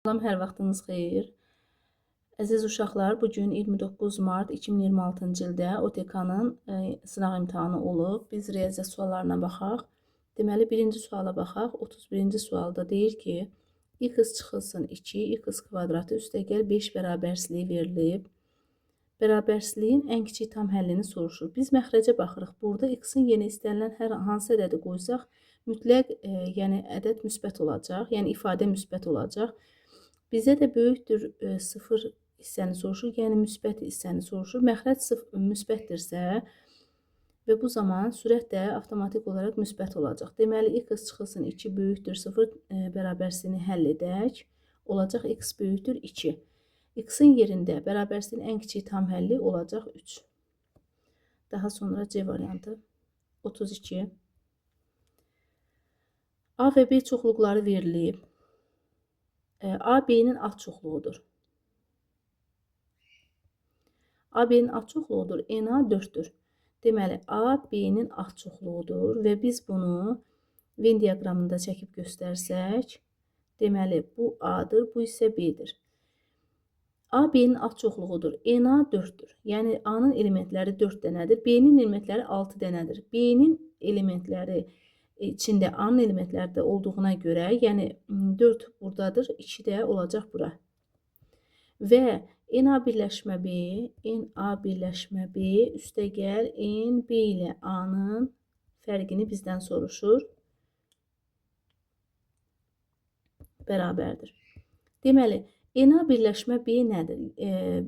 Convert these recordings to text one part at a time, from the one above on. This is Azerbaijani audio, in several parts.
Salam, hər vaxtınız xeyir. Əziz uşaqlar, bugün 29 mart 2026-cı ildə OTK-nın sınaq imtahanı olub. Biz riyaziyyat suallarına baxaq. Deməli, birinci suala baxaq. 31-ci sualda deyir ki, x çıxılsın 2, x kvadratı üstəgəl 5 bərabərsizliyi verilib. Bərabərsizliyin ən kiçik tam həllini soruşur. Biz məxrəcə baxırıq. Burada x-in yenə istənilən hər hansı ədədi qoysaq, mütləq yəni ədəd müsbət olacaq, yəni ifadə müsbət olacaq. Bizə də böyükdür 0 hissəni soruşur, yəni müsbət hissəni soruşur. Məxrəc müsbətdirsə və bu zaman sürət də avtomatik olaraq müsbət olacaq. Deməli, x çıxılsın 2 böyükdür 0 bərabərsizliyini həll edək. Olacaq x böyükdür 2. X-in yerində bərabərsizliyin ən kiçik tam həlli olacaq 3. Daha sonra C variantı 32. A və B çoxluqları verilib. A, B-nin alt çoxluğudur. A, B-nin alt çoxluğudur. NA 4-dür. Deməli, A, B-nin alt çoxluğudur və biz bunu Venn diaqramında çəkib göstərsək, deməli, bu A-dır, bu isə B-dir. A, B-nin alt çoxluğudur. NA 4-dür. Yəni, A-nın elementləri 4 dənədir. B-nin elementləri 6 dənədir. B-nin elementləri içində A-nın elementləri də olduğuna görə, yəni 4 buradadır, 2 də olacaq bura. Və NA birləşmə B üstəgəl NB ilə A-nın fərqini bizdən soruşur. Bərabərdir. Deməli, NA birləşmə B nədir?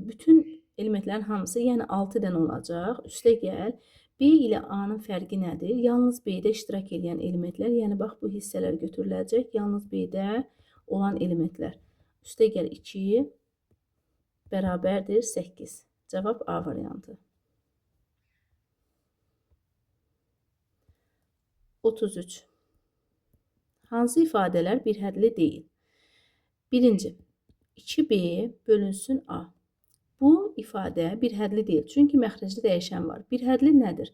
Bütün elementlərin hamısı, yəni 6 dənə olacaq. Üstəgəl B ilə A-nın fərqi nədir? Yalnız B-də iştirak edən elementlər, yəni bax bu hissələr götürüləcək. Yalnız B-də olan elementlər. Üstəgəl 2 bərabərdir 8. Cavab A variantı. 33. Hansı ifadələr birhədli deyil? Birinci, 2B bölünsün A. Bu ifadə birhədli deyil. Çünki məxrəcdə dəyişən var. Birhədli nədir?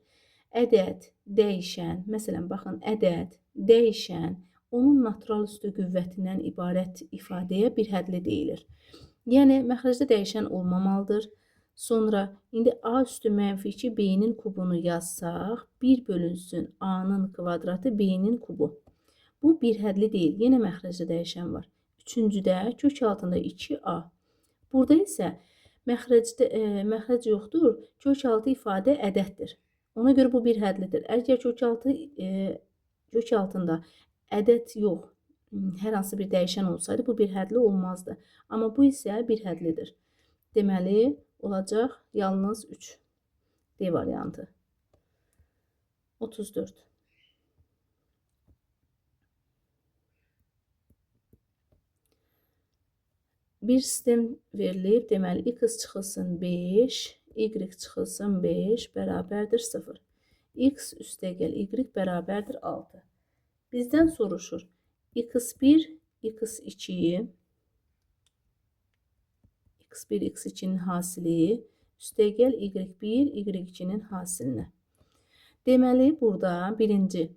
Ədəd, dəyişən, məsələn, baxın, ədəd, dəyişən, onun natural üstü qüvvətindən ibarət ifadəyə birhədli deyilir. Yəni, məxrəcdə dəyişən olmamalıdır. Sonra, indi A üstü mənfi 2 B-nin kubunu yazsaq, 1 bölünsün A-nın kvadratı B-nin kubu. Bu birhədli deyil. Yenə məxrəcdə dəyişən var. Üçüncüdə kök altında 2A. Burada isə məxrəc yoxdur. Kök altı ifadə ədəddir. Ona görə bu birhədlidir. Əgər kök altında ədəd yox, hər hansı bir dəyişən olsaydı, bu birhədli olmazdı. Amma bu isə birhədlidir. Deməli, olacaq yalnız 3. D variantı. 34. Bir sistem verilib, deməli, x çıxılsın 5, y çıxılsın 5 bərabərdir 0. X üstəgəl y bərabərdir 6. Bizdən soruşur, x1, x2, x1, x2-nin hasili üstəgəl y1, y2-nin hasilinə. Deməli, burada birinci,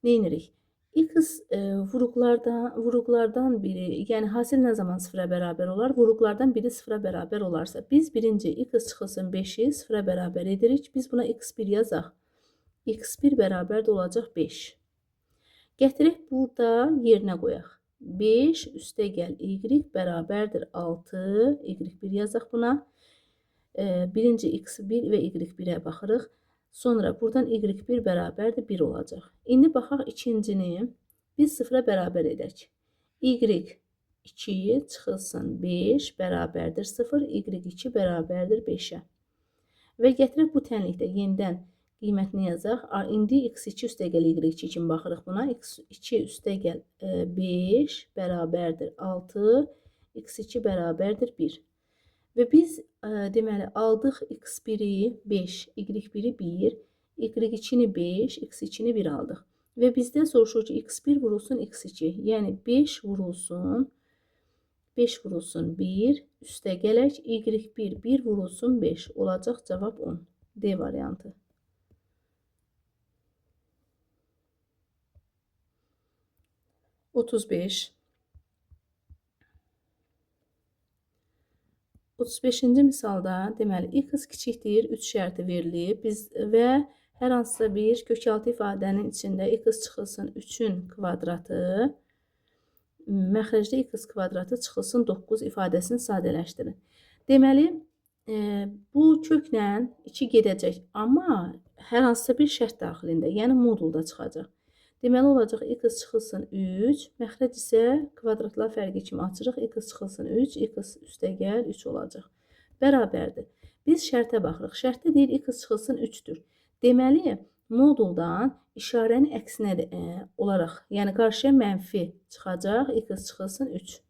neyinirik? X vuruqlardan biri, yəni hasil nə zaman sıfıra bərabər olar? Vuruqlardan biri sıfıra bərabər olarsa, biz birinci x çıxılsın 5-i sıfıra bərabər edirik. Biz buna x1 yazaq. x1 bərabər də olacaq 5. Gətirək burada yerinə qoyaq. 5 üstəgəl y bərabərdir 6. y1 yazaq buna. Birinci x1 və y1-ə baxırıq. Sonra buradan y1 bərabərdir 1 olacaq. İndi baxaq ikincini biz sıfıra bərabər edək. y2 çıxılsın 5 bərabərdir 0, y2 bərabərdir 5-ə. Və gətirək bu tənlikdə yenidən qiymətini yazaq. İndi x2 üstəgəl y2 kimi baxırıq buna. x2 üstəgəl 5 bərabərdir 6, x2 bərabərdir 1. Və biz deməli aldıq x1-i 5, y1-i 1, y2-ni 5, x2-ni 1 aldıq. Və bizdə soruşur ki, x1 vurulsun x2, yəni 5 vurulsun 1, üstəgələk y1 1 vurulsun 5 olacaq cavab 10. D variantı. 35. 35-ci misalda deməli x kiçikdir 3 şərti verilib. Və hər hansısa bir kökaltı ifadənin içində x çıxılsın 3-ün kvadratı, məxrəcdə x kvadratı çıxılsın 9 ifadəsini sadələşdirin. Deməli, bu köklə 2 gedəcək, amma hər hansısa bir şərt daxilində, yəni modulda çıxacaq. Deməli olacaq x çıxılsın 3, məxrəc isə kvadratlar fərqi kimi açırıq. X çıxılsın 3, x üstəgəl 3 olacaq. Bərabərdir. Biz şərtə baxırıq. Şərtdə deyir x çıxılsın 3-dür. Deməli, moduldan işarənin əksinə olaraq, yəni qarşıya mənfi çıxacaq, x çıxılsın 3.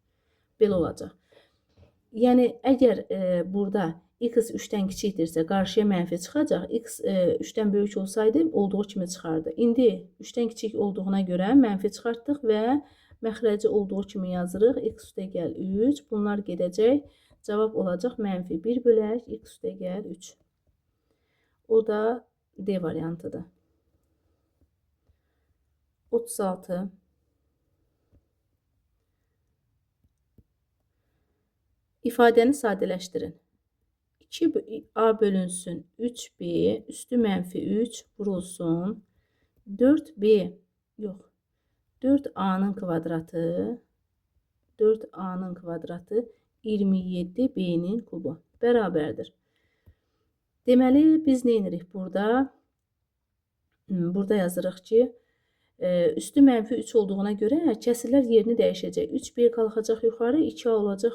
Belə olacaq. Yəni, əgər burada x 3-dən kiçikdirsə, qarşıya mənfi çıxacaq. X 3-dən böyük olsaydı, olduğu kimi çıxardı. İndi 3-dən kiçik olduğuna görə mənfi çıxartdıq və məxrəci olduğu kimi yazırıq. X üstəgəl 3. Bunlar gedəcək. Cavab olacaq mənfi 1 bölək x üstəgəl 3. O da D variantıdır. 36. İfadəni sadələşdirin. 2a bölünsün 3b üstü mənfi 3 vurulsun 4a-nın kvadratı 27b-nin kubu bərabərdir. Deməli, biz nə edirik burada? Burada yazırıq ki, üstü mənfi 3 olduğuna görə kəsirlər yerini dəyişəcək. 3b qalxacaq yuxarı, 2a olacaq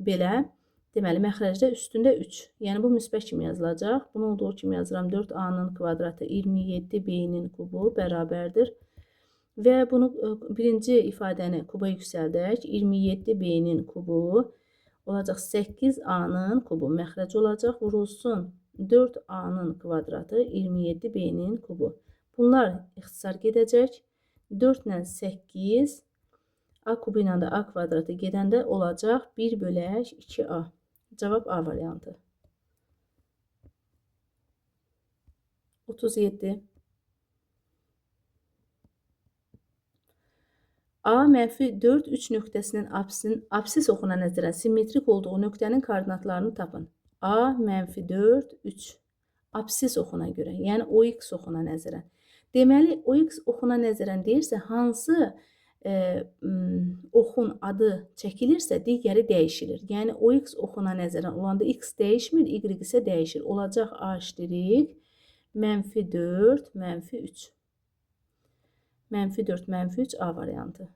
belə. Deməli, məxrəcdə üstündə 3. Yəni, bu müsbət kimi yazılacaq. Bunu olduğu kimi yazıram. 4a-nın kvadratı 27b-nin kubu bərabərdir. Və bunu birinci ifadəni kuba yüksəldək. 27b-nin kubu olacaq 8a-nın kubu. Məxrəc olacaq. Vurulsun 4a-nın kvadratı 27b-nin kubu. Bunlar ixtisar gedəcək. 4 ilə 8 a kubu ilə də a kvadratı gedəndə olacaq 1 bölək 2a. Cavab A variantı. 37. A mənfi 4, 3 nöqtəsinin absis oxuna nəzərən simmetrik olduğu nöqtənin koordinatlarını tapın. A mənfi 4, 3. Absis oxuna görə, yəni OX oxuna nəzərən. Deməli, OX oxuna nəzərən deyirsə, hansı oxun adı çəkilirsə, digəri dəyişilir. Yəni, OX oxuna nəzərən olanda X dəyişmir, Y isə dəyişir. Olacaq A işdirik, mənfi 4, mənfi 3. Mənfi 4, mənfi 3 A variantı.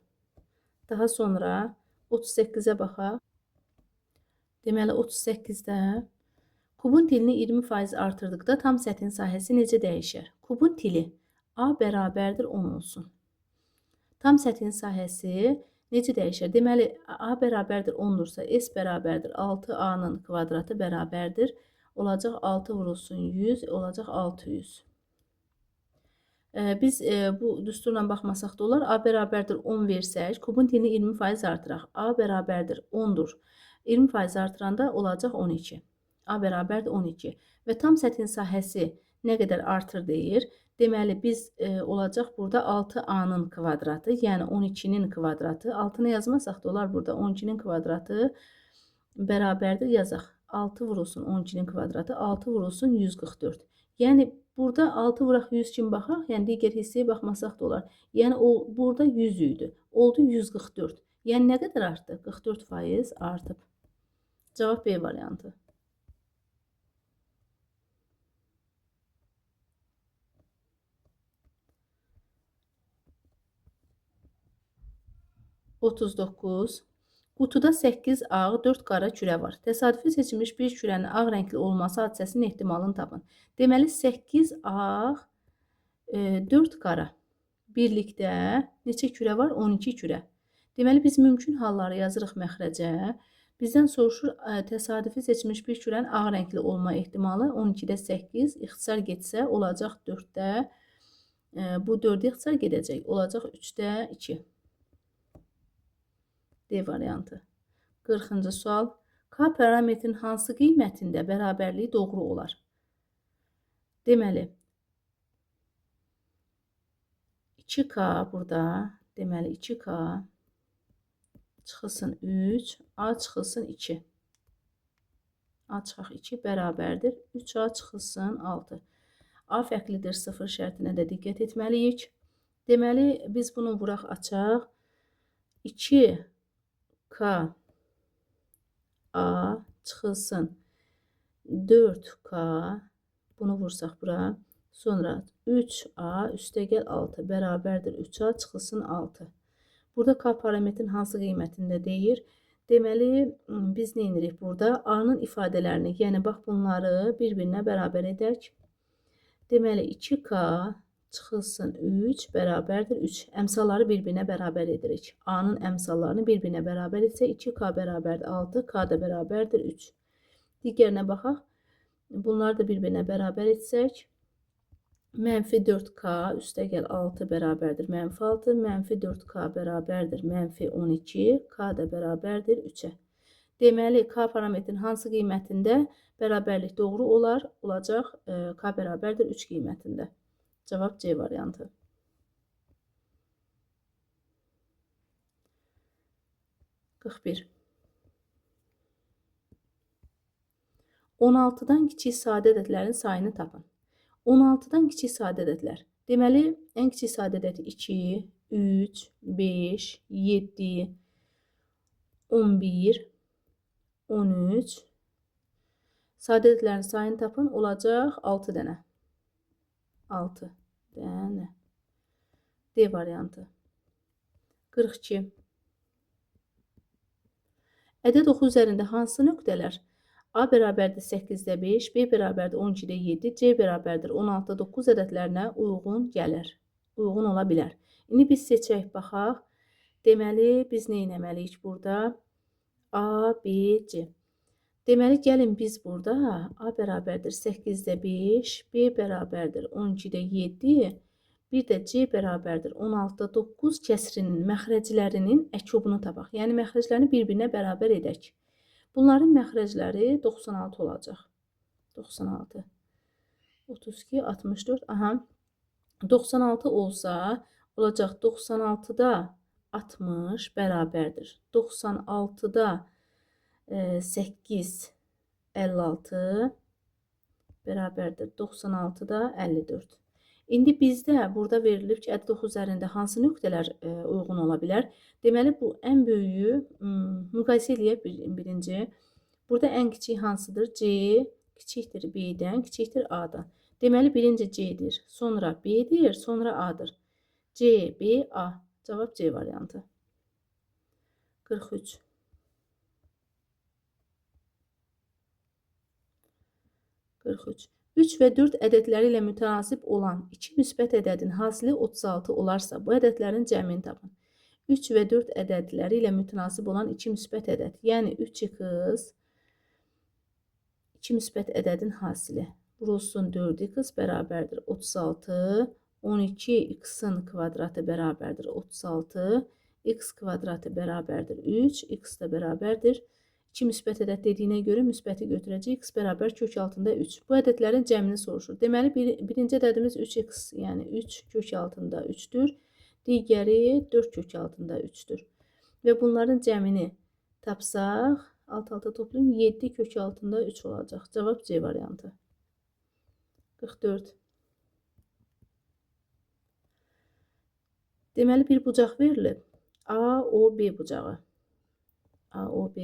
Daha sonra 38-ə baxaq. Deməli, 38-də kubun tilini 20% artırdıqda tam səthin sahəsi necə dəyişər? Kubun tili A bərabərdir 10 olsun. Tam səthin sahəsi necə dəyişər? Deməli, A bərabərdir 10-dursa, S bərabərdir 6A-nın kvadratı bərabərdir. Olacaq 6 vurulsun 100, olacaq 600. Biz bu düsturla baxmasaq da olar. A bərabərdir 10 versək, kubun tilini 20% artıraq. A bərabərdir 10-dur. 20% artıranda olacaq 12. A bərabərdir 12. Və tam səthin sahəsi nə qədər artır deyir? Deməli, biz olacaq burada 6a-nın kvadratı, yəni 12-nin kvadratı. 6-nı yazmasaq da olar burada 12-nin kvadratı bərabərdir yazaq. 6 vurulsun 12-nin kvadratı, 6 vurulsun 144. Yəni, burada 6 vuraq 100 kimi baxaq, yəni digər hissəyə baxmasaq da olar. Yəni, burada 100 idi, oldu 144. Yəni, nə qədər artdı? 44% artıb. Cavab B variantı. 39. Qutuda 8 ağ, 4 qara kürə var. Təsadüfi seçilmiş bir kürənin ağ rəngli olması hadisəsinin ehtimalını tapın. Deməli, 8 ağ, 4 qara. Birlikdə neçə kürə var? 12 kürə. Deməli, biz mümkün halları yazırıq məxrəcə. Bizdən soruşur, təsadüfi seçilmiş bir kürənin ağ rəngli olma ehtimalı 12-də 8, ixtisar getsə olacaq 4-də. Bu 4-də ixtisar gedəcək. Olacaq 3-də 2. D variantı. 40-cı sual. K parametrin hansı qiymətində bərabərliyi doğru olar? Deməli, 2K burada, deməli 2K çıxılsın 3, A çıxılsın 2. A çıxaq 2 bərabərdir 3A çıxılsın 6. A fərqlidir 0 şərtinə də diqqət etməliyik. Deməli, biz bunu vuraq açaq. 2K A çıxılsın 4K, bunu vursaq bura. Sonra 3A üstəgəl 6 bərabərdir 3A çıxılsın 6. Burada K parametrin hansı qiymətində deyir? Deməli, biz nə edirik burada? A-nın ifadələrini, yəni bax bunları bir-birinə bərabər edək. Deməli, 2K çıxılsın 3 bərabərdir 3. Əmsalları bir-birinə bərabər edirik. A-nın əmsallarını bir-birinə bərabər etsə 2K bərabərdir 6, K da bərabərdir 3. Digərinə baxaq. Bunları da bir-birinə bərabər etsək. Mənfi 4K üstəgəl 6 bərabərdir mənfi 6, mənfi 4K bərabərdir mənfi 12, K da bərabərdir 3-ə. Deməli, K parametrin hansı qiymətində bərabərlik doğru olar? Olacaq K bərabərdir 3 qiymətində. Cavab C variantı. Qırx bir. 16-dan kiçik sadə ədədlərin sayını tapın. 16-dan kiçik sadə ədədlər. Deməli, ən kiçik sadə ədəd 2, 3, 5, 7, 11, 13. Sadə ədədlərin sayını tapın. Olacaq 6 dənə. 6 dənə. D variantı. 42. Ədəd oxu üzərində hansı nöqtələr? A bərabərdir 8-də 5, B bərabərdir 12-də 7, C bərabərdir 16-da 9 ədədlərinə uyğun gəlir. Uyğun ola bilər. İndi biz seçək, baxaq. Deməli, biz nə etməliyik burada? A, B, C. Deməli, gəlin biz burada A bərabərdir 8-də 5, B bərabərdir 12-də 7, bir də C bərabərdir 16-da 9 kəsrinin məxrəclərinin əkobunu tapaq. Yəni, məxrəclərini bir-birinə bərabər edək. Bunların məxrəcləri 96 olacaq. 96. 32, 64. Aha. 96 olsa, olacaq 96-da 60 bərabərdir. 96-da 8, 56 bərabərdir. 96-da 54. İndi bizdə burada verilib ki, ədəd oxu üzərində hansı nöqtələr uyğun ola bilər? Deməli, bu ən böyüyü müqayisə eləyək birinci. Burada ən kiçik hansıdır? C kiçikdir B-dən, kiçikdir A-dan. Deməli, birinci C-dir, sonra B-dir, sonra A-dır. C, B, A. Cavab C variantı. 43. 43. 3 və 4 ədədləri ilə mütənasib olan 2 müsbət ədədin hasili 36 olarsa, bu ədədlərin cəmini tapın. 3 və 4 ədədləri ilə mütənasib olan 2 müsbət ədəd, yəni 3x 2 müsbət ədədin hasili. Vurulsun 4x bərabərdir 36, 12x-in kvadratı bərabərdir 36, x kvadratı bərabərdir 3, x da bərabərdir 2 müsbət ədəd dediyinə görə müsbəti götürəcək. X bərabər kök altında 3. Bu ədədlərin cəmini soruşur. Deməli, birinci ədədimiz 3x, yəni 3 kök altında 3-dür. Digəri 4 kök altında 3-dür. Və bunların cəmini tapsaq, alt-alta toplayım, 7 kök altında 3 olacaq. Cavab C variantı. 44. Deməli, bir bucaq verilib. AOB bucağı. AOB.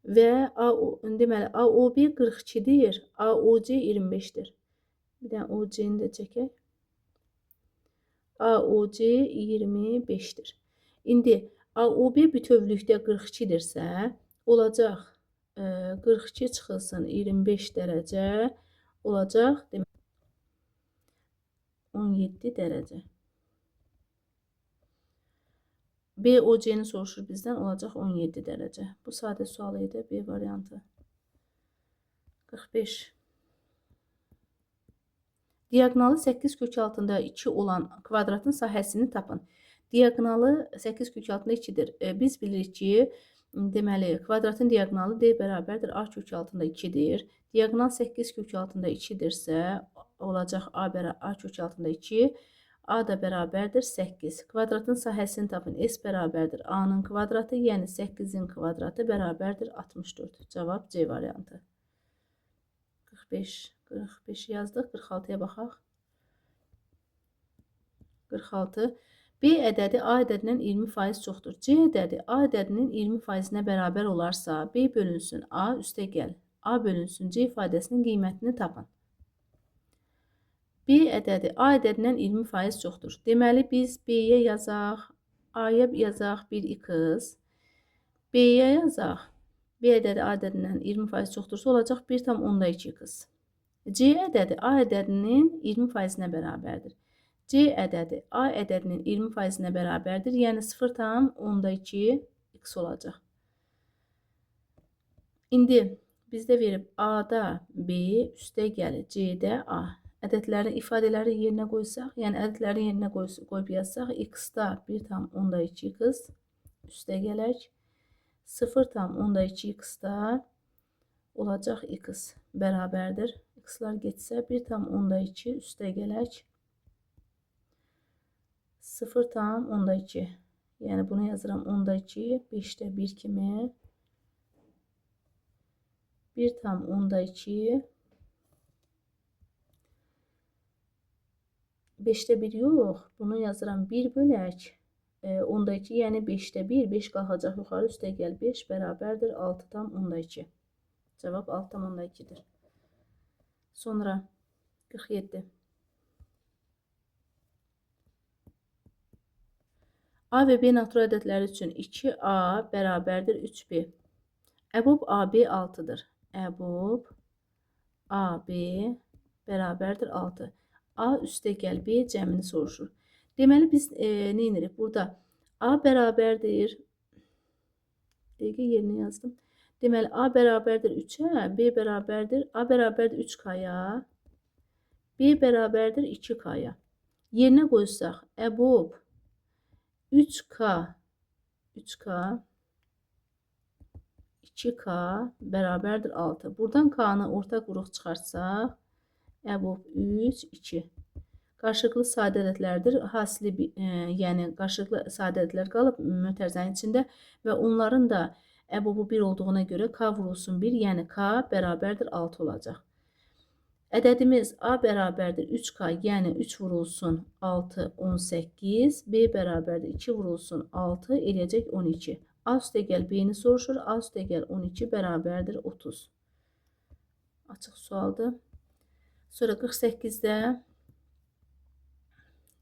Və deməli, AOB 42-dir, AOC 25-dir. Bir dənə OC-ni də çəkək. AOC 25-dir. İndi AOB bütövlükdə 42-dirsə, olacaq 42 çıxılsın 25 dərəcə, olacaq 17 dərəcə. BOC-ni soruşur bizdən, olacaq 17 dərəcə. Bu sadə sual idi, B variantı. 45. Diaqonalı 8 kök altında 2 olan kvadratın sahəsini tapın. Diaqonalı 8 kök altında 2-dir. Biz bilirik ki, deməli, kvadratın diaqonalı D bərabərdir A kök altında 2-dir. Diaqonal 8 kök altında 2-dirsə, olacaq A kök altında 2. A da bərabərdir 8. Kvadratın sahəsini tapın. S bərabərdir A-nın kvadratı, yəni 8-in kvadratı bərabərdir 64. Cavab C variantı. 45 yazdıq. 46-ya baxaq. 46. B ədədi A ədədindən 20% çoxdur. C ədədi A ədədinin 20%-nə bərabər olarsa, B bölünsün A üstə gəl. A bölünsün C ifadəsinin qiymətini tapın. B ədədi A ədədindən 20% çoxdur. Deməli, biz B-yə yazaq, A-ya yazaq 1x, B-yə yazaq. B ədədi A ədədindən 20% çoxdursa, olacaq 1,2x. C ədədi A ədədinin 20%-nə bərabərdir. C ədədi A ədədinin 20%-nə bərabərdir, yəni 0,2x olacaq. İndi bizdə verib A-da B üstə gəlir, C-də A. Ədədlərin ifadələri yerinə qoysaq, yəni ədədləri yerinə qoyub yazsaq, x-da 1,2x üstə gələk, 0,2x-da olacaq x bərabərdir. X-lar getsə 1,2 üstə gələk, 0,2. Yəni bunu yazıram 10-2, 5-də 1 kimi. 1,2. 5'də 1 yox. Bunu yazıram 1 bölək. 10-2, yəni 5'də 1. 5 qalxacaq yuxarı, üstə gəl 5 bərabərdir 6,2. Cavab 6,2'dir. Sonra 47. A və B natural ədədləri üçün 2A bərabərdir 3B. Əbub AB 6'dır. Əbub AB bərabərdir 6. A üstə gəl B cəmini soruşur. Deməli biz nə edirik? Burada A bərabərdir. Dəqiqə yerinə yazdım. Deməli A bərabərdir 3'ə, B bərabərdir, A bərabərdir 3K-ya, B bərabərdir 2K-ya. Yerinə qoysaq, Əbub 3K 2K bərabərdir 6. Buradan K'nı ortaq qrup çıxarsaq, Əbub 3, 2. Qarşılıqlı sadə ədədlərdir. Hasili, yəni qarşılıqlı sadə ədədlər qalıb mötərizənin içində və onların da əbubu 1 olduğuna görə K vurulsun 1, yəni K bərabərdir 6 olacaq. Ədədimiz A bərabərdir 3K, yəni 3 vurulsun 6, 18. B bərabərdir 2 vurulsun 6, eləyəcək 12. A üstə gəl B-ni soruşur. A üstə gəl 12 bərabərdir 30. Açıq sualdır. Sonra 48'də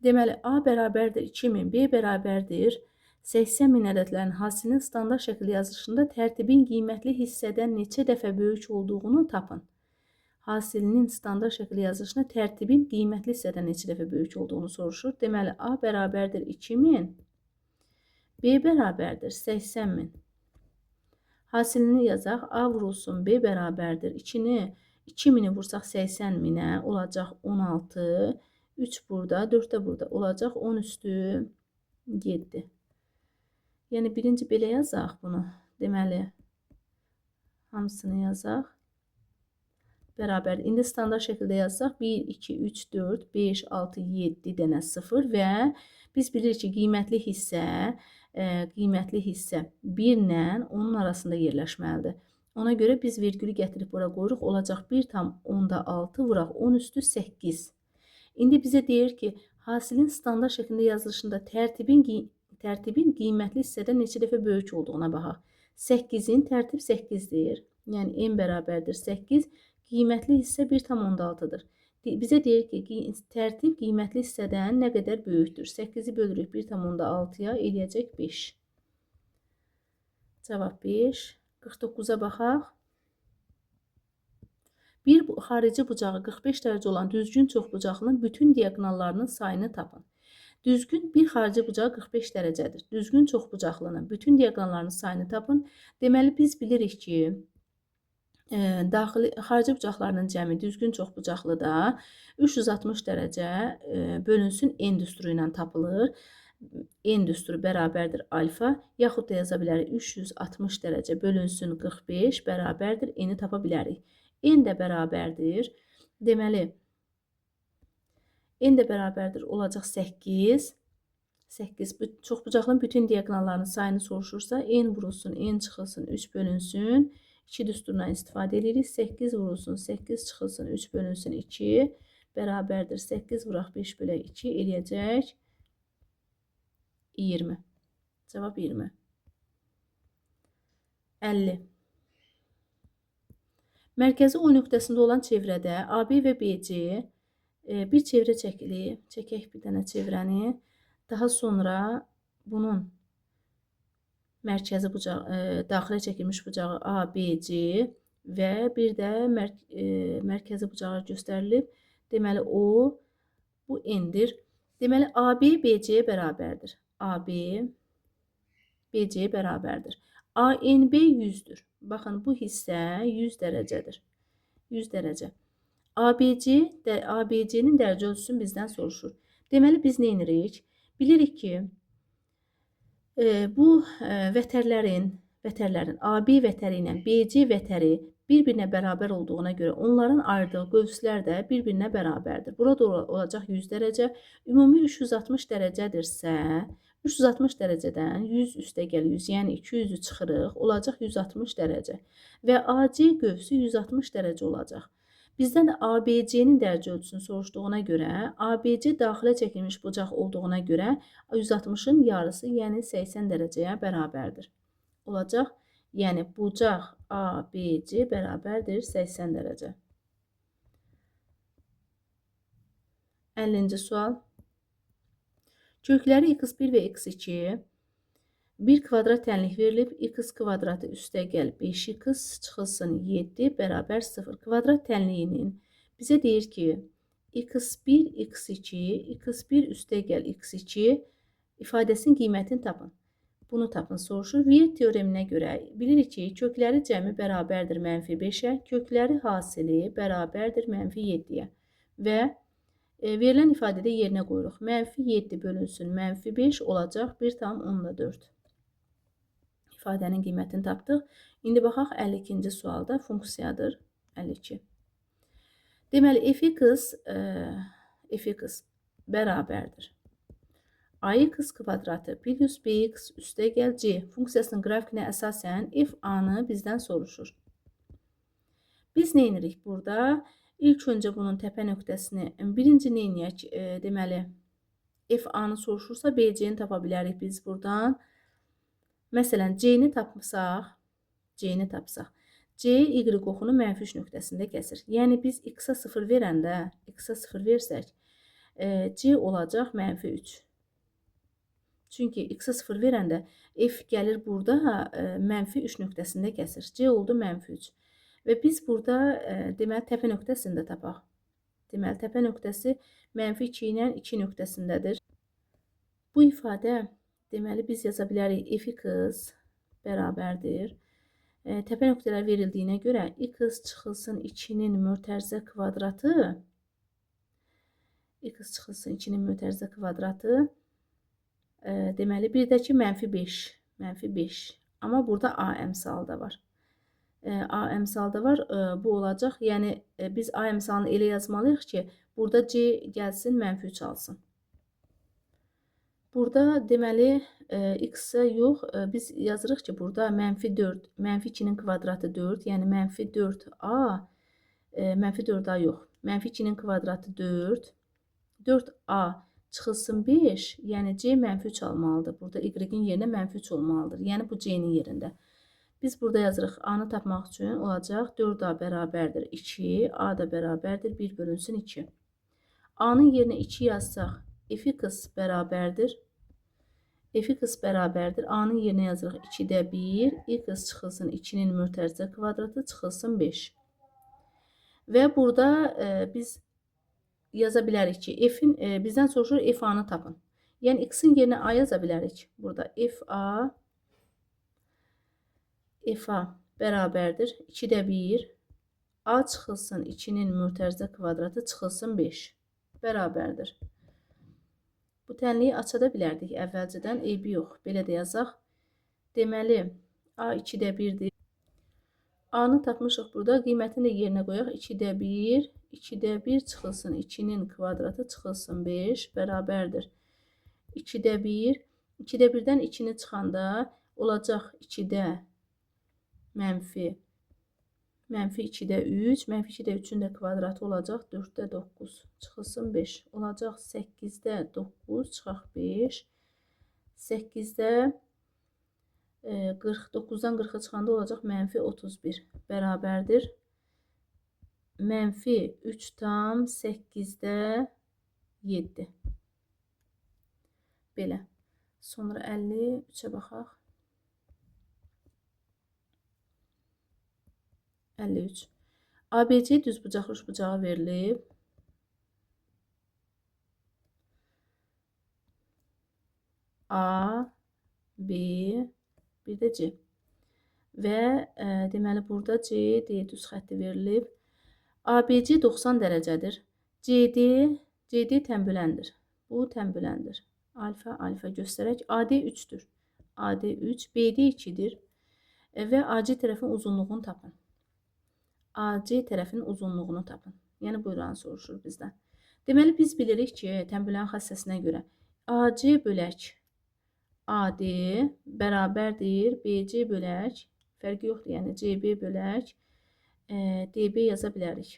deməli A bərabərdir 2000, B bərabərdir 80.000 ədədlərin hasilinin standart şəkildə yazılışında tərtibin qiymətli hissədən neçə dəfə böyük olduğunu tapın. Hasilinin standart şəkildə yazılışında tərtibin qiymətli hissədən neçə dəfə böyük olduğunu soruşur. Deməli A bərabərdir 2000, B bərabərdir 80.000. Hasilini yazaq. A vurulsun B bərabərdir 2000'i vursaq 80.000'ə olacaq 16. 3 burada, 4 də burada olacaq 10 üstü 7. Yəni birinci belə yazaq bunu. Deməli hamısını yazaq. Bərabər. İndi standart şəkildə yazsaq 1, 2, 3, 4, 5, 6, 7 dənə 0 və biz bilirik ki, qiymətli hissə 1 ilə onun arasında yerləşməlidir. Ona görə biz vergülü gətirib bura qoyuruq. Olacaq 1,6 vuraq 10 üstü 8. İndi bizə deyir ki, hasilin standart şəklində yazılışında tərtibin qiymətli hissədən neçə dəfə böyük olduğuna baxaq. 8'in tərtib 8'dir. Yəni n bərabərdir 8. Qiymətli hissə 1,6'dır. Bizə deyir ki, tərtib qiymətli hissədən nə qədər böyükdür? 8'i bölürük 1,6'ya, eləyəcək 5. Cavab 5. 49'a baxaq. Bir xarici bucağı 45 dərəcə olan düzgün çoxbucaqlının bütün diaqonallarının sayını tapın. Düzgün bir xarici bucağı 45 dərəcədir. Düzgün çoxbucaqlının bütün diaqonallarının sayını tapın. Deməli biz bilirik ki, daxili xarici bucaqlarının cəmi düzgün çoxbucaqlıda 360 dərəcə bölünsün n düsturu ilə tapılır. N düsturu bərabərdir alfa, yaxud da yaza bilərik 360 dərəcə bölünsün 45 bərabərdir n-i tapa bilərik. N də bərabərdir. Deməli n də bərabərdir olacaq 8. 8 çoxbucaqlının bütün diaqonallarının sayını soruşursa n vurulsun, n çıxılsın, 3 bölünsün. 2 düsturundan istifadə edirik. 8 vurulsun, 8 çıxılsın, 3 bölünsün 2 bərabərdir. 8 vuraq 5 bölək 2 eləyəcək 20. Cavab 20. 50. Mərkəzi O nöqtəsində olan çevrədə AB və BC bir çevrə çəkilir. Çəkək bir dənə çevrəni. Daha sonra bunun mərkəzi bucağı, daxilə çəkilmiş bucağı ABC və bir də mərkəzi bucağı göstərilib. Deməli o bu n-dir. Deməli AB BC bərabərdir. AB BC bərabərdir. ANB 100-dür. Baxın bu hissə 100 dərəcədir. 100 dərəcə. ABC'nin dərəcə ölçüsünü bizdən soruşur. Deməli biz nə edirik? Bilirik ki bu vətərlərin AB vətəri ilə BC vətəri bir-birinə bərabər olduğuna görə onların ayırdığı qövslər də bir-birinə bərabərdir. Burada olacaq 100 dərəcə. Ümumi 360 dərəcədirsə 360 dərəcədən 100 üstə gəl 100, yəni 200-ü çıxırıq, olacaq 160 dərəcə. Və AC qövsü 160 dərəcə olacaq. Bizdən də ABC'nin dərəcə ölçüsünü soruşduğuna görə, ABC daxilə çəkilmiş bucaq olduğuna görə 160-ın yarısı, yəni 80 dərəcəyə bərabərdir. Olacaq, yəni bucaq ABC bərabərdir 80 dərəcə. 50-ci sual. Kökləri x1 və x2 bir kvadrat tənlik verilib. X kvadratı üstə gəl 5x çıxılsın 7 bərabər 0. Kvadrat tənliyinin bizə deyir ki, x1, x2, x1 üstə gəl x2 ifadəsinin qiymətini tapın. Bunu tapın soruşur. Viet teoreminə görə bilirik ki, kökləri cəmi bərabərdir -5-ə, kökləri hasili bərabərdir -7-yə və verilən ifadədə yerinə qoyuruq. -7 bölünsün -5 olacaq 1,4. İfadənin qiymətini tapdıq. İndi baxaq 52-ci sualda funksiyadır 52. Deməli f(x) bərabərdir ax kvadratı plus bx üstə gəl c funksiyasının qrafikinə əsasən f(a)nı bizdən soruşur. Biz nə edirik burada? İlk öncə bunun təpə nöqtəsini birinci nə edək? Deməli f(a)nı soruşursa bc-ni tapa bilərik biz buradan. Məsələn, c-ni tapsaq, c y oxunu -3 nöqtəsində kəsir. Yəni biz x-a 0 verəndə, x-a 0 versək, c olacaq -3. Çünki x-a 0 verəndə f gəlir burada -3 nöqtəsində kəsir. C oldu -3. Və biz burada deməli təpə nöqtəsini də tapaq. Deməli təpə nöqtəsi -2 ilə 2 nöqtəsindədir. Bu ifadə deməli biz yaza bilərik f(x) bərabərdir. Təpə nöqtələr verildiyinə görə x çıxılsın 2-nin mötərizə kvadratı deməli bir də ki -5. Amma burada a əmsalı da var. A əmsalı da var. Bu olacaq. Yəni biz a əmsalını elə yazmalıyıq ki, burada c gəlsin -3 alsın. Burada deməli x-ə yox, biz yazırıq ki, burada -4, -2-nin kvadratı 4, yəni -4a, -4a yox, -2-nin kvadratı 4, 4a çıxılsın 5, yəni c -3 almalıdır. Burada y-in yerinə -3 olmalıdır. Yəni bu c-nin yerində. Biz burada yazırıq a-nı tapmaq üçün olacaq 4a bərabərdir 2, a da bərabərdir 1 bölünsün 2. A-nın yerinə 2 yazsaq f(x) bərabərdir. f(x) bərabərdir. A-nın yerinə yazırıq 2-də 1, x çıxılsın 2-nin mötərizə kvadratı çıxılsın 5. Və burada biz yaza bilərik ki, f-in bizdən soruşur f(a)nı tapın. Yəni x-in yerinə a yaza bilərik. Burada f(a) bərabərdir 2-də 1, a çıxılsın 2-nin mötərizə kvadratı çıxılsın 5 bərabərdir. Bu tənliyi aça da bilərdik əvvəlcədən, eybi yox. Belə də yazaq. Deməli, a 2-də 1-dir. A-nı tapmışıq burada. Qiymətini də yerinə qoyaq. 2-də 1, 2-də 1 çıxılsın. 2-nin kvadratı çıxılsın 5 bərabərdir. 2-də 1, 2-də 1-dən 2-ni çıxanda olacaq 2-də mənfi 2-də 3, mənfi 2-də 3-ün də kvadratı olacaq 4-də 9 çıxılsın 5. Olacaq 8-də 9 çıxaq 5. 8-də 49-dan 40-a çıxanda olacaq mənfi 31 bərabərdir. Mənfi 3 tam 8-də 7. Belə. Sonra 53-ə baxaq. 53. ABC düzbucaqlı üçbucağı verilib. A, B, bir də C. Və deməli burada C, D düz xətti verilib. ABC 90 dərəcədir. CD tənbüləndir. Bu tənbüləndir. Alfa, alfa göstərək. AD 3-dür. AD 3, BD 2-dir. Və AC tərəfin uzunluğunu tapın. AC tərəfin uzunluğunu tapın. Yəni buyuranı soruşur bizdən. Deməli biz bilirik ki, tənbülən xassəsinə görə AC bölək AD bərabərdir BC bölək, fərqi yoxdur, yəni CB bölək DB yaza bilərik.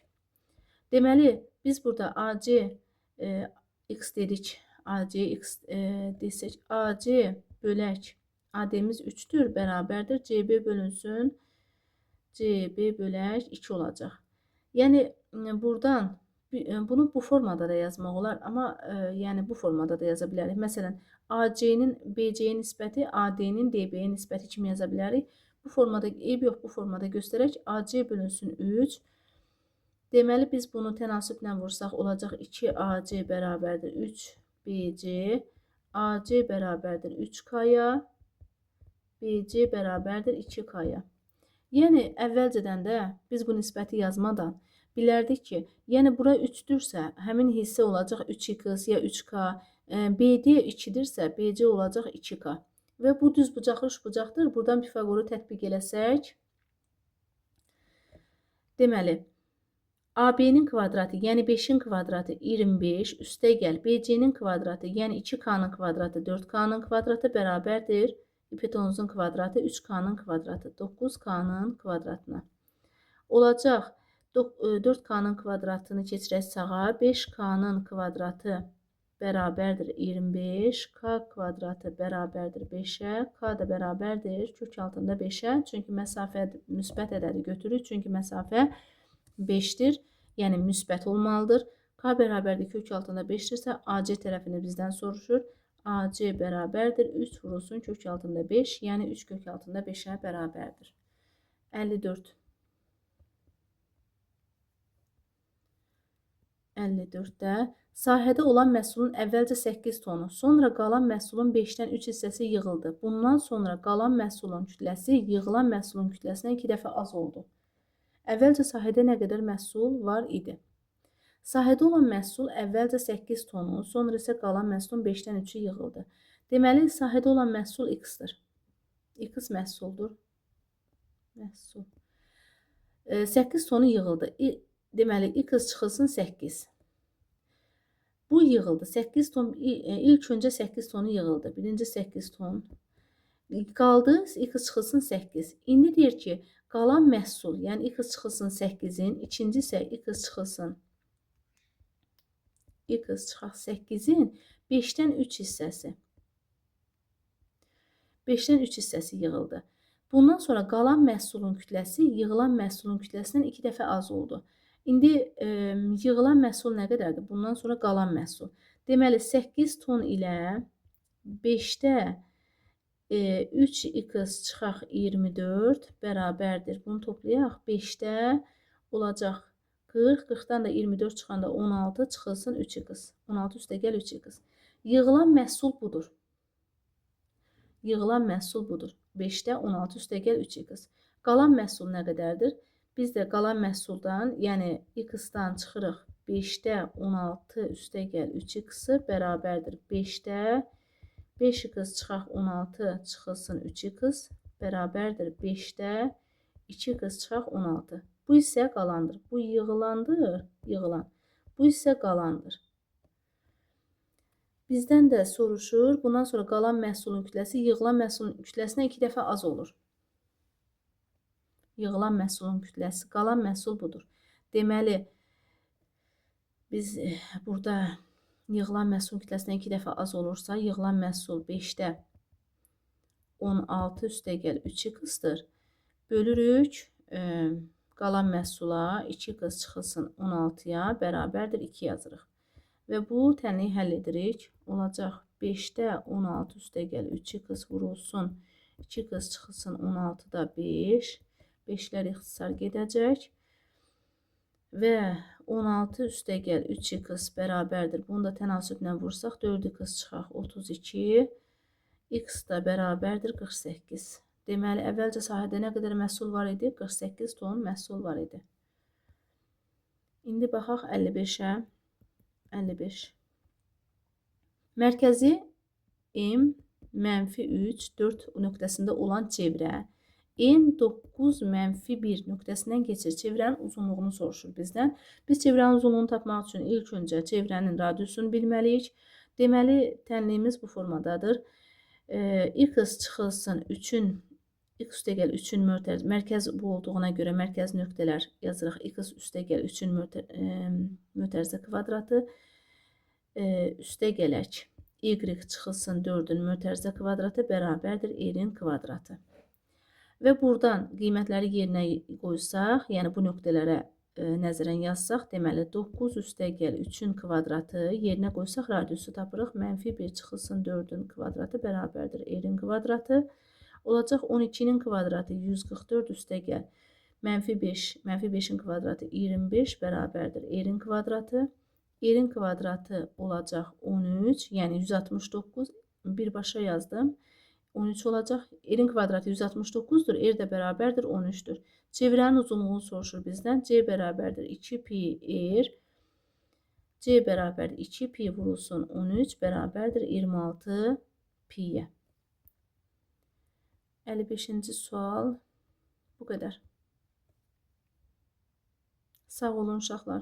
Deməli biz burada AC x dedik, AC x desək, AC bölək AD-miz 3-dür, bərabərdir CB bölünsün CB bölək 2 olacaq. Yəni buradan bunu bu formada da yazmaq olar, amma yəni bu formada da yaza bilərik. Məsələn, AC-nin BC-yə nisbəti AD-nin DB-yə nisbəti kimi yaza bilərik. Bu formada, eyb yox, bu formada göstərək. AC bölünsün 3. Deməli, biz bunu tənasüblə vursaq, olacaq 2AC bərabərdir 3BC. AC bərabərdir 3K-ya. BC bərabərdir 2K-ya. Yəni, əvvəlcədən də biz bu nisbəti yazmadan bilərdik ki, yəni bura 3-dürsə, həmin hissə olacaq 3x ya 3k, BD 2-dirsə, BC olacaq 2k. Və bu düzbucaqlı üçbucaqdır. Buradan Pifagoru tətbiq eləsək, deməli, AB-nin kvadratı, yəni 5-in kvadratı 25, üstə gəl, BC-nin kvadratı, yəni 2k-nın kvadratı 4k-nın kvadratı bərabərdir. Hipotenuzun kvadratı 3k-nın kvadratı 9k-nın kvadratına. Olacaq 4k-nın kvadratını keçirək sağa, 5k-nın kvadratı bərabərdir 25, k kvadratı bərabərdir 5-ə, k da bərabərdir kök altında 5-ə, çünki məsafə müsbət ədədi götürürük, çünki məsafə 5-dir, yəni müsbət olmalıdır. K bərabərdir kök altında 5-dirsə, AC tərəfini bizdən soruşur. AC bərabərdir 3 vurulsun kök altında 5, yəni 3 kök altında 5-ə bərabərdir. 54. 54-də sahədə olan məhsulun əvvəlcə 8 tonu, sonra qalan məhsulun 5-dən 3 hissəsi yığıldı. Bundan sonra qalan məhsulun kütləsi yığılan məhsulun kütləsindən 2 dəfə az oldu. Əvvəlcə sahədə nə qədər məhsul var idi? Sahədə olan məhsul əvvəlcə 8 tonu, sonra isə qalan məhsulun 5-dən 3-ü yığıldı. Deməli, sahədə olan məhsul x-dir. X məhsuldur. Məhsul. 8 tonu yığıldı. Deməli, x çıxılsın 8. Bu yığıldı. 8 ton, ilk öncə 8 tonu yığıldı. Birinci 8 ton. Qaldı, x çıxılsın 8. İndi deyir ki, qalan məhsul, yəni x çıxılsın 8-in, ikinci isə x çıxılsın. X çıxaq 8-in 5-dən 3 hissəsi. 5-dən 3 hissəsi yığıldı. Bundan sonra qalan məhsulun kütləsi yığılan məhsulun kütləsindən 2 dəfə az oldu. İndi yığılan məhsul nə qədərdir? Bundan sonra qalan məhsul. Deməli, 8 ton ilə 5-də 3x çıxaq 24 bərabərdir. Bunu toplayaq. 5-də olacaq 40, 40-dan da 24 çıxanda 16 çıxılsın 3x. 16 üstə gəl 3x. Yığılan məhsul budur. Yığılan məhsul budur. 5-də 16 üstə gəl 3x. Qalan məhsul nə qədərdir? Biz də qalan məhsuldan, yəni x-dan çıxırıq 5-də 16 üstə gəl 3x bərabərdir 5-də 5x çıxaq 16 çıxılsın 3x bərabərdir 5-də 2 qız çıxaq 16. Bu isə qalandır. Bu yığılandır, yığılan. Bu isə qalandır. Bizdən də soruşur. Bundan sonra qalan məhsulun kütləsi yığılan məhsulun kütləsinə 2 dəfə az olur. Yığılan məhsulun kütləsi, qalan məhsul budur. Deməli, biz burada yığılan məhsulun kütləsinə 2 dəfə az olursa, yığılan məhsul 5-də 16 üstəgəl 3 qızdır. Bölürük qalan məhsula 2 qız çıxılsın 16-ya bərabərdir 2 yazırıq. Və bu tənliyi həll edirik. Olacaq 5-də 16 üstəgəl 3 qız vurulsun 2 qız çıxılsın 16-da 5. 5-lər ixtisar gedəcək. Və 16 üstəgəl 3 qız bərabərdir. Bunu da tənasüblə vursaq 4 qız çıxaq 32. X da bərabərdir 48. Deməli, əvvəlcə sahədə nə qədər məhsul var idi? 48 ton məhsul var idi. İndi baxaq 55-ə. 55. Mərkəzi M-3, 4 nöqtəsində olan çevrə N9 -1 nöqtəsindən keçir. Çevrənin uzunluğunu soruşur bizdən. Biz çevrənin uzunluğunu tapmaq üçün ilk öncə çevrənin radiusunu bilməliyik. Deməli, tənliyimiz bu formadadır. X çıxılsın 3-ün x üstəgəl 3-ün mərkəz bu olduğuna görə mərkəz nöqtələr yazırıq. X üstəgəl 3-ün mötərizə kvadratı üstəgələk y çıxılsın 4-ün mötərizə kvadratı bərabərdir r-in kvadratı. Və buradan qiymətləri yerinə qoysaq, yəni bu nöqtələrə nəzərən yazsaq, deməli 9 üstəgəl 3-ün kvadratı yerinə qoysaq radiusu tapırıq. -1 çıxılsın 4-ün kvadratı bərabərdir r-in kvadratı. Olacaq 12-nin kvadratı 144 üstəgəl -5, -5-in kvadratı 25 bərabərdir r-in kvadratı. R-in kvadratı olacaq 13, yəni 169, birbaşa yazdım. 13 olacaq. R-in kvadratı 169-dur, r də bərabərdir 13-dür. Çevrənin uzunluğunu soruşur bizdən. C bərabərdir 2 pi r. C bərabərdir 2 pi vurulsun 13 bərabərdir 26 piyə. 55-ci sual bu qədər. Sağ olun uşaqlar.